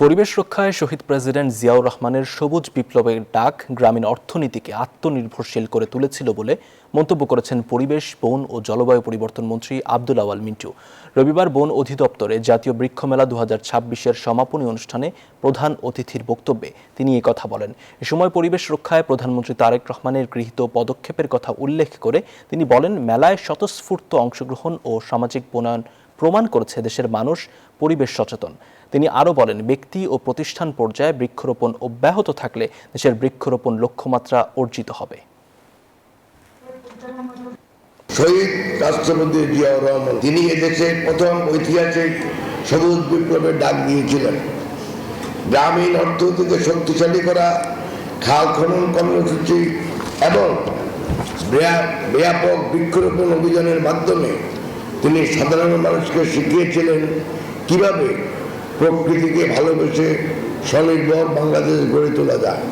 পরিবেশ রক্ষায় শহীদ প্রেসিডেন্ট জিয়াউর রহমানের সবুজ বিপ্লবের ডাক গ্রামীণ অর্থনীতিকে আত্মনির্ভরশীল করে তুলেছিল বলে মন্তব্য করেছেন পরিবেশ, বন ও জলবায়ু পরিবর্তন মন্ত্রী আব্দুল আওয়াল মিন্টু। রবিবার বন অধিদপ্তরে জাতীয় বৃক্ষমেলা 2026-এর সমাপনী অনুষ্ঠানে প্রধান অতিথির বক্তব্যে তিনি এই কথা বলেন। এ সময় পরিবেশ রক্ষায় প্রধানমন্ত্রী তারেক রহমানের গৃহীত পদক্ষেপের কথা উল্লেখ করে তিনি বলেন, মেলায় স্বতঃস্ফূর্ত অংশগ্রহণ ও সামাজিক বনায়ন প্রমাণ করেছে দেশের মানুষ পরিবেশ সচেতন। তিনি আরও বলেন, ব্যক্তি ও প্রতিষ্ঠান পর্যায়ে বৃক্ষরোপণ অব্যাহত থাকলে দেশের বৃক্ষরোপণ লক্ষ্যমাত্রা অর্জিত হবে। শহীদ রাষ্ট্রপতি জিয়াউর রহমান তিনি এদেশের প্রথম ঐতিহাসিক সবুজ বিপ্লবের ডাক দিয়েছিলেন। গ্রামীণ অর্থনীতিকে শক্তিশালী করা, খাল খনন কর্মসূচি এবং ব্যাপক বৃক্ষরোপণ অভিযানের মাধ্যমে তিনি সাধারণ মানুষকে শিখিয়েছিলেন কিভাবে প্রকৃতিকে ভালোবেসে স্বনির্ভর বাংলাদেশ গড়ে তোলা যায়।